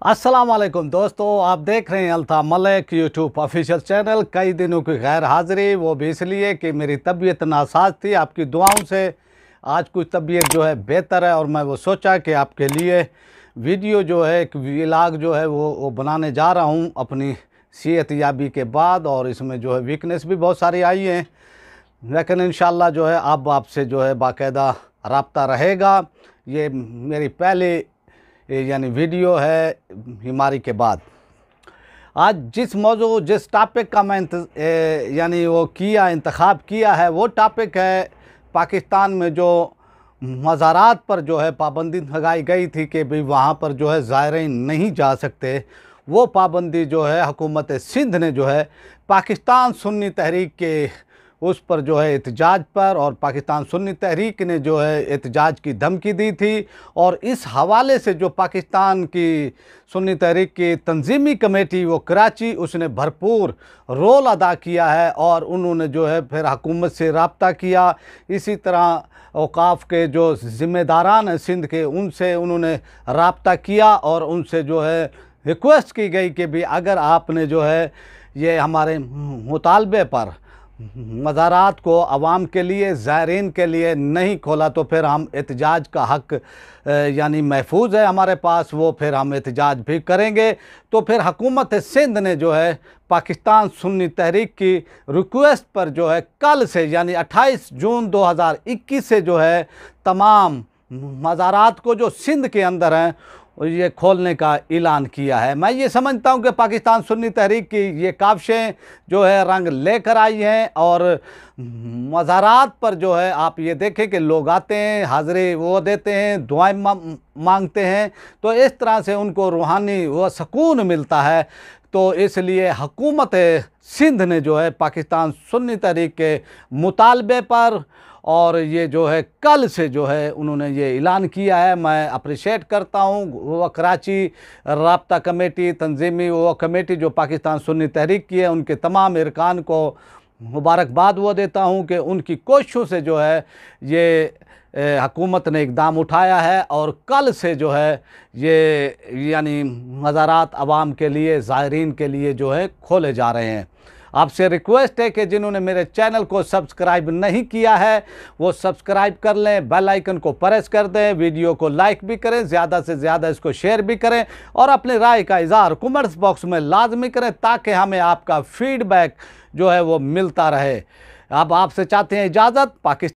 अस्सलाम वालेकुम दोस्तों, आप देख रहे हैं Altaf Malik YouTube official channel. कई दिनों की गैर हाज़िरी, वो भी इसलिए कि मेरी तबीयत नासाज थी। आपकी दुआओं से आज कुछ तबीयत जो है बेहतर है और मैं वो सोचा कि आपके लिए वीडियो जो है एक व्लॉग जो है वो बनाने जा रहा हूँ अपनी सेहत याबी के बाद। और इसमें जो है वीकनेस भी बहुत सारी आई हैं, लेकिन इंशाल्लाह जो है अब आपसे जो है बाकायदा रब्ता रहेगा। ये मेरी पहली यानी वीडियो है बीमारी के बाद। आज जिस टॉपिक का मैं यानी वो इंतखाब किया है, वो टॉपिक है पाकिस्तान में जो मज़ारात पर जो है पाबंदी लगाई गई थी कि भाई वहाँ पर जो है ज़ायरीन नहीं जा सकते। वो पाबंदी जो है हुकूमत सिंध ने जो है पाकिस्तान सुन्नी तहरीक के उस पर जो है एहतजाज पर, और पाकिस्तान सुन्नी तहरीक ने जो है एहतजाज की धमकी दी थी। और इस हवाले से जो पाकिस्तान की सुन्नी तहरीक की तंजीमी कमेटी वो कराची, उसने भरपूर रोल अदा किया है और उन्होंने जो है फिर हुकूमत से रब्ता किया। इसी तरह औकाफ के जो ज़िम्मेदारान हैं सिंध के, उनसे उन्होंने रब्ता किया और उनसे जो है रिक्वेस्ट की गई कि भी अगर आपने जो है ये हमारे मुतालबे पर मज़ारात को अवाम के लिए, ज़ायरीन के लिए नहीं खोला तो फिर हम एहतजाज का हक़ यानी महफूज है हमारे पास, वो फिर हम एहतजाज भी करेंगे। तो फिर हुकूमत सिंध ने जो है पाकिस्तान सुन्नी तहरीक की रिक्वेस्ट पर जो है कल से यानी 28 जून 2021 से जो है तमाम मज़ारात को जो सिंध के अंदर हैं ये खोलने का ऐलान किया है। मैं ये समझता हूँ कि पाकिस्तान सुन्नी तहरीक की ये काविशें जो है रंग लेकर आई हैं। और मज़ारात पर जो है आप ये देखें कि लोग आते हैं, हाज़िरी वो देते हैं, दुआएं मांगते हैं, तो इस तरह से उनको रूहानी वो सुकून मिलता है। तो इसलिए हुकूमत सिंध ने जो है पाकिस्तान सुन्नी तहरीक के मुतालबे पर और ये जो है कल से जो है उन्होंने ये ऐलान किया है। मैं अप्रिशिएट करता हूँ वो कराची राब्ता कमेटी, तंजीमी वो कमेटी जो पाकिस्तान सुन्नी तहरीक की है, उनके तमाम अरकान को मुबारकबाद वो देता हूँ कि उनकी कोशिशों से जो है ये हुकूमत ने इक़दाम उठाया है। और कल से जो है ये यानी मज़ारात अवाम के लिए, ज़ायरीन के लिए जो है खोले जा रहे हैं। आपसे रिक्वेस्ट है कि जिन्होंने मेरे चैनल को सब्सक्राइब नहीं किया है वो सब्सक्राइब कर लें, बेल आइकन को प्रेस कर दें, वीडियो को लाइक भी करें, ज़्यादा से ज़्यादा इसको शेयर भी करें और अपनी राय का इज़हार कमेंट्स बॉक्स में लाजमी करें ताकि हमें आपका फीडबैक जो है वो मिलता रहे। अब आपसे चाहते हैं इजाज़त। पाकिस्तान